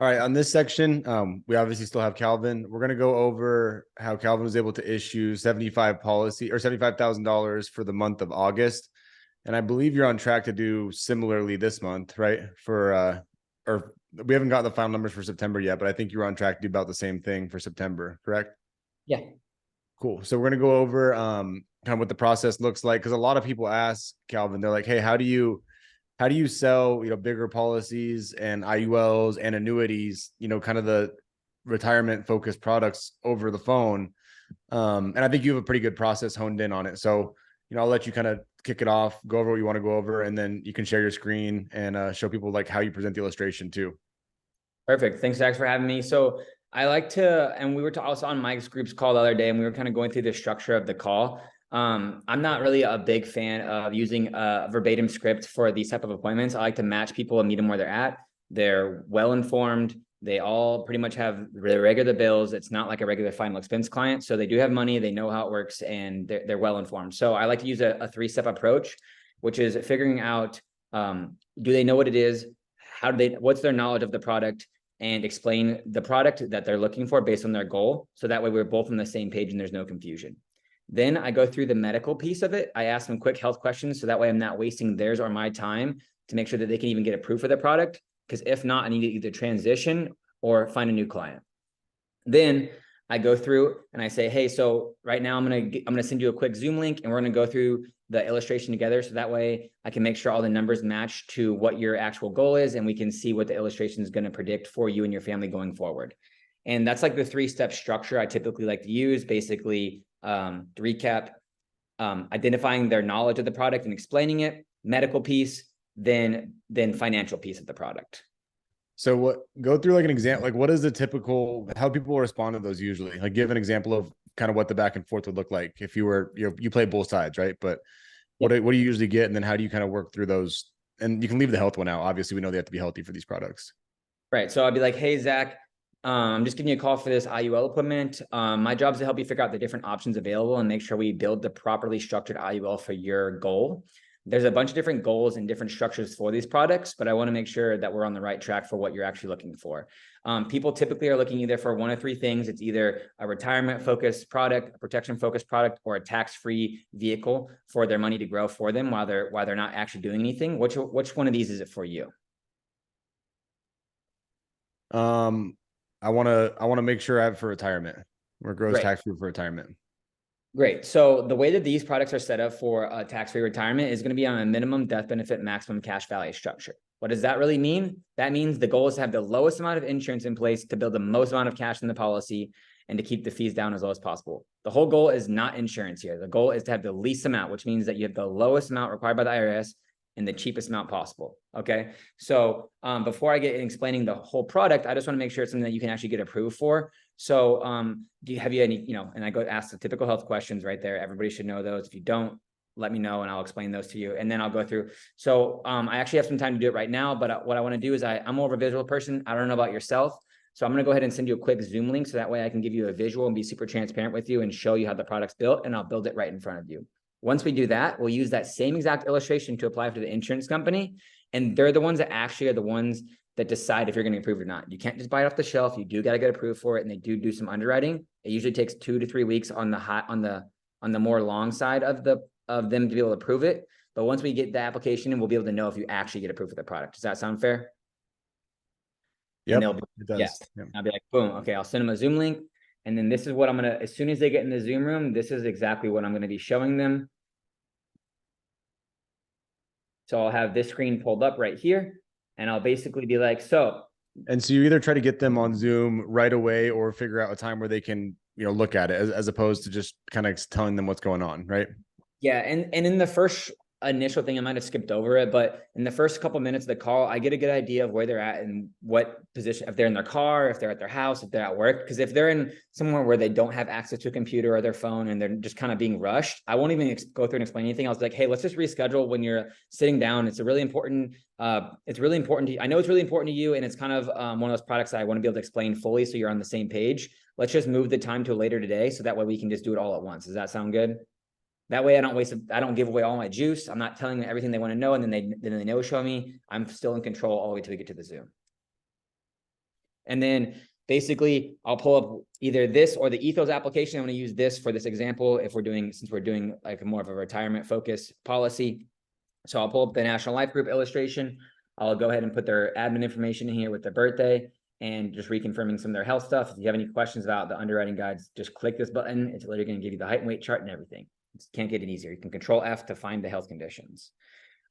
All right, on this section, we obviously still have Calvin. We're going to go over how Calvin was able to issue 75 policy or $75,000 for the month of August. And I believe you're on track to do similarly this month, right? Or we haven't got the final numbers for September yet, but I think you're on track to do about the same thing for September, correct? Yeah. Cool. So we're going to go over kind of what the process looks like, because a lot of people ask Calvin, they're like, hey, how do you sell, bigger policies and IULs and annuities, kind of the retirement focused products over the phone? And I think you have a pretty good process honed in on it. So, I'll let you kind of kick it off, go over what you want to go over, and then you can share your screen and show people like how you present the illustration too. Perfect. Thanks, Zach, for having me. So I like to, and we were also on Mike's group's call the other day, and we were kind of going through the structure of the call. I'm not really a big fan of using a verbatim script for these type of appointments. I like to match people and meet them where they're at. They're well-informed. They all pretty much have their regular bills. It's not like a regular final expense client. So they do have money, they know how it works, and they're well-informed. So I like to use a three-step approach, which is figuring out, do they know what it is? What's their knowledge of the product? And explain the product that they're looking for based on their goal. So that way we're both on the same page and there's no confusion. Then I go through the medical piece of it. I ask them quick health questions. So that way I'm not wasting theirs or my time to make sure that they can even get approved for the product. Because if not, I need to either transition or find a new client. Then I go through and I say, hey, so right now I'm gonna send you a quick Zoom link and we're gonna go through the illustration together. So that way I can make sure all the numbers match to what your actual goal is, and we can see what the illustration is gonna predict for you and your family going forward. And that's like the three-step structure I typically like to use. Basically, to recap, identifying their knowledge of the product and explaining it, medical piece, then financial piece of the product. So go through like an example, like what is the typical, how people respond to those usually? Like give an example of kind of what the back and forth would look like if you play both sides, right? But what do you usually get? And then how do you kind of work through those? And you can leave the health one out. Obviously, we know they have to be healthy for these products. Right. So I'll be like, hey, Zach, I'm just giving you a call for this IUL appointment. My job is to help you figure out the different options available and make sure we build the properly structured IUL for your goal. There's a bunch of different goals and different structures for these products, but I want to make sure that we're on the right track for what you're actually looking for. People typically are looking either for one of three things. It's either a retirement focused product, a protection focused product, or a tax-free vehicle for their money to grow for them while they're not actually doing anything. Which one of these is it for you? I want to make sure I have it for retirement. We're gross Great. tax free for retirement. Great. So the way that these products are set up for a tax-free retirement is going to be on a minimum death benefit, maximum cash value structure. What does that really mean? That means the goal is to have the lowest amount of insurance in place to build the most amount of cash in the policy and to keep the fees down as low as possible. The whole goal is not insurance here. The goal is to have the least amount, which means that you have the lowest amount required by the IRS and the cheapest amount possible. Okay. So before I get in explaining the whole product, I just want to make sure it's something that you can actually get approved for. So have you any, and I go ask the typical health questions right there. Everybody should know those. If you don't, let me know and I'll explain those to you. And then I'll go through. So I actually have some time to do it right now, but what I want to do is I'm more of a visual person. I don't know about yourself. So I'm going to go ahead and send you a quick Zoom link. So that way I can give you a visual and be super transparent with you and show you how the product's built, and I'll build it right in front of you. Once we do that, we'll use that same exact illustration to apply to the insurance company. And they're the ones that actually are the ones that decide if you're going to approve or not. You can't just buy it off the shelf. You do got to get approved for it. And they do some underwriting. It usually takes 2 to 3 weeks on the more long side of them to be able to approve it. But once we get the application in, we'll be able to know if you actually get approved for the product. Does that sound fair? Yep, it does. Yes. Yep. I'll be like, boom. Okay, I'll send them a Zoom link. And then this is what I'm going to, as soon as they get in the Zoom room, this is exactly what I'm going to be showing them. So I'll have this screen pulled up right here, and I'll basically be like, so. And so you either try to get them on Zoom right away or figure out a time where they can, look at it as opposed to just kind of telling them what's going on, right? Yeah, and in the first initial thing, I might have skipped over it, but in the first couple minutes of the call, I get a good idea of where they're at and what position, if they're in their car, if they're at their house, if they're at work. Because if they're in somewhere where they don't have access to a computer or their phone and they're just kind of being rushed, I won't even go through and explain anything. I was like, hey, let's just reschedule when you're sitting down. It's really important. It's really important to you. I know it's really important to you, and it's kind of one of those products that I want to be able to explain fully so you're on the same page. Let's just move the time to later today, so that way we can just do it all at once. Does that sound good? That way I don't give away all my juice. I'm not telling them everything they want to know, and then they no show me. I'm still in control all the way till we get to the Zoom. And then basically I'll pull up either this or the ethos application. I'm going to use this for this example if since we're doing like more of a retirement focused policy. So I'll pull up the National Life Group illustration. I'll go ahead and put their admin information in here with their birthday and just reconfirming some of their health stuff. If you have any questions about the underwriting guides, just click this button. It's literally going to give you the height and weight chart and everything. Can't get it easier. You can Control F to find the health conditions.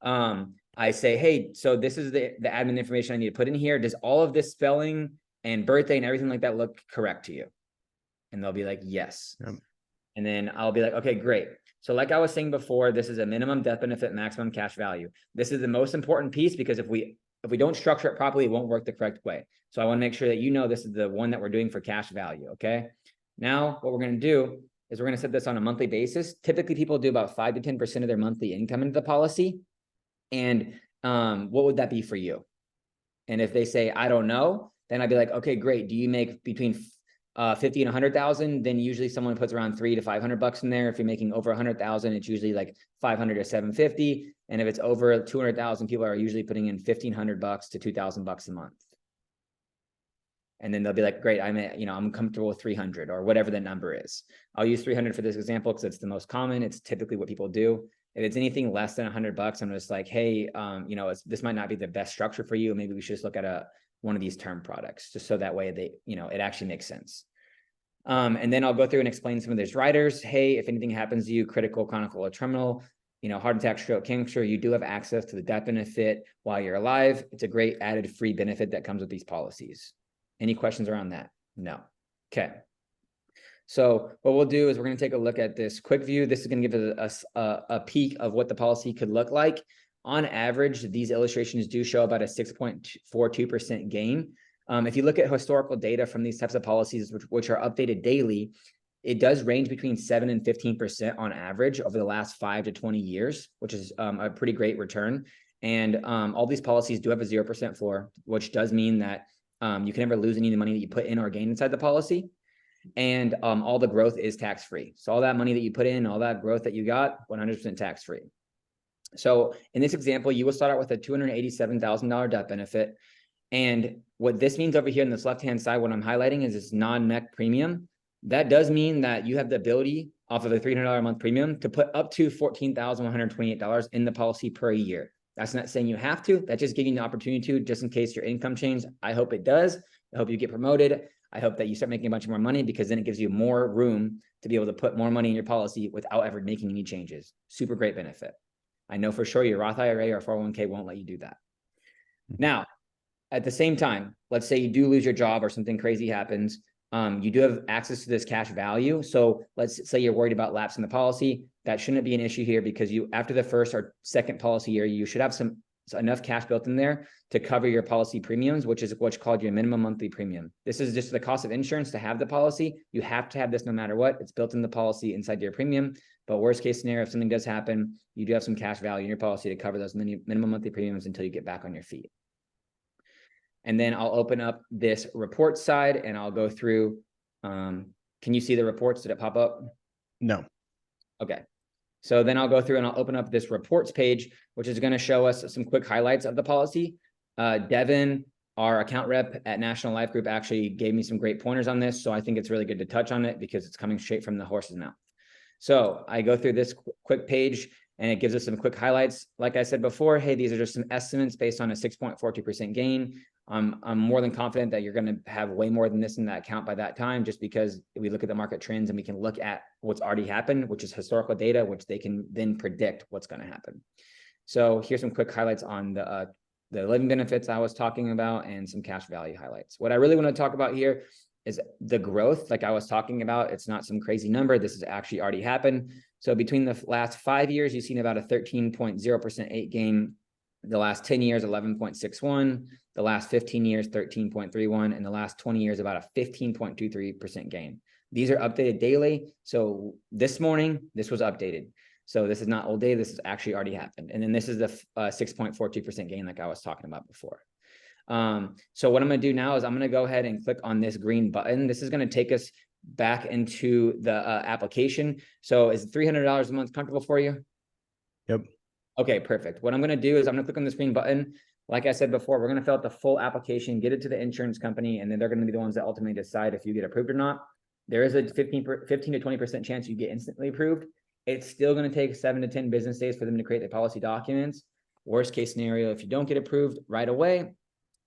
I say, hey, so this is the admin information I need to put in here. Does all of this spelling and birthday and everything like that look correct to you? And they'll be like, yes. Yep. And then I'll be like, okay, great. So like I was saying before, this is a minimum death benefit, maximum cash value. This is the most important piece because if we don't structure it properly, it won't work the correct way. So I want to make sure that you know this is the one that we're doing for cash value. Okay. Now what we're going to do is we're going to set this on a monthly basis. Typically people do about 5 to 10% of their monthly income into the policy. And what would that be for you? And if they say, I don't know, then I'd be like, okay, great. Do you make between 50 and 100,000? Then usually someone puts around $300 to $500 in there. If you're making over 100,000, it's usually like 500 to 750. And if it's over 200,000, people are usually putting in $1,500 to $2,000 a month. And then they'll be like, great, I'm comfortable with 300 or whatever the number is. I'll use 300 for this example because it's the most common. It's typically what people do. If it's anything less than $100, I'm just like, hey, this might not be the best structure for you. Maybe we should just look at one of these term products, just so that way it actually makes sense. And then I'll go through and explain some of these riders. Hey, if anything happens to you, critical, chronic, or terminal, heart attack, stroke, cancer, you do have access to the death benefit while you're alive. It's a great added free benefit that comes with these policies. Any questions around that? No. Okay. So what we'll do is we're going to take a look at this quick view. This is going to give us a peek of what the policy could look like. On average, these illustrations do show about a 6.42% gain. If you look at historical data from these types of policies, which are updated daily, it does range between 7 and 15% on average over the last 5 to 20 years, which is a pretty great return. And all these policies do have a 0% floor, which does mean that you can never lose any of the money that you put in or gain inside the policy. And all the growth is tax-free. So all that money that you put in, all that growth that you got, 100% tax-free. So in this example, you will start out with a $287,000 death benefit. And what this means over here on this left-hand side, what I'm highlighting is this non-MEC premium. That does mean that you have the ability off of a $300 a month premium to put up to $14,128 in the policy per year. That's not saying you have to. That's just giving you the opportunity to, just in case your income changes. I hope it does. I hope you get promoted. I hope that you start making a bunch more money, because then it gives you more room to be able to put more money in your policy without ever making any changes. Super great benefit. I know for sure your Roth IRA or 401k won't let you do that. Now, at the same time, let's say you do lose your job or something crazy happens. You do have access to this cash value. So let's say you're worried about lapsing the policy. That shouldn't be an issue here, because after the first or second policy year, you should have enough cash built in there to cover your policy premiums, which is what's called your minimum monthly premium. This is just the cost of insurance to have the policy. You have to have this no matter what. It's built in the policy inside your premium. But worst case scenario, if something does happen, you do have some cash value in your policy to cover those minimum monthly premiums until you get back on your feet. And then I'll open up this report side and I'll go through. Can you see the reports? Did it pop up? No. Okay. So then I'll go through and I'll open up this reports page, which is going to show us some quick highlights of the policy. Devin, our account rep at National Life Group, actually gave me some great pointers on this. So I think it's really good to touch on it because it's coming straight from the horse's mouth. So I go through this quick page and it gives us some quick highlights. Like I said before, hey, these are just some estimates based on a 6.42% gain. I'm more than confident that you're going to have way more than this in that account by that time, just because we look at the market trends and we can look at what's already happened, which is historical data, which they can then predict what's going to happen. So here's some quick highlights on the living benefits I was talking about and some cash value highlights. What I really want to talk about here is the growth, like I was talking about. It's not some crazy number. This has actually already happened. So between the last 5 years, you've seen about a 13.0% gain. The last 10 years, 11.61. The last 15 years, 13.31. And the last 20 years, about a 15.23% gain. These are updated daily. So this morning, this was updated. So this is not old data. This has actually already happened. And then this is the 6.42% gain like I was talking about before. So what I'm going to do now is I'm going to go ahead and click on this green button. This is going to take us back into the application. So is $300 a month comfortable for you? Yep. Okay, perfect. What I'm going to do is I'm going to click on this green button. Like I said before, we're going to fill out the full application, get it to the insurance company, and then they're going to be the ones that ultimately decide if you get approved or not. There is a 15 to 20% chance you get instantly approved. It's still going to take 7 to 10 business days for them to create the policy documents. Worst case scenario, if you don't get approved right away,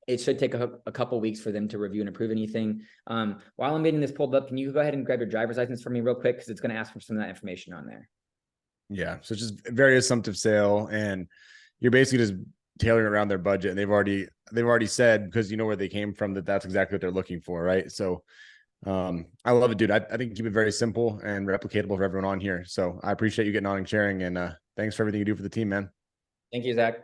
it should take a couple weeks for them to review and approve anything. While I'm getting this pulled up, can you go ahead and grab your driver's license for me real quick? Because it's going to ask for some of that information on there. Yeah. So it's just very assumptive sale, and you're basically just tailoring around their budget. And they've already said, because you know where they came from, that that's exactly what they're looking for. Right. So I love it, dude. I think keep it very simple and replicatable for everyone on here. So I appreciate you getting on and sharing, and thanks for everything you do for the team, man. Thank you, Zach.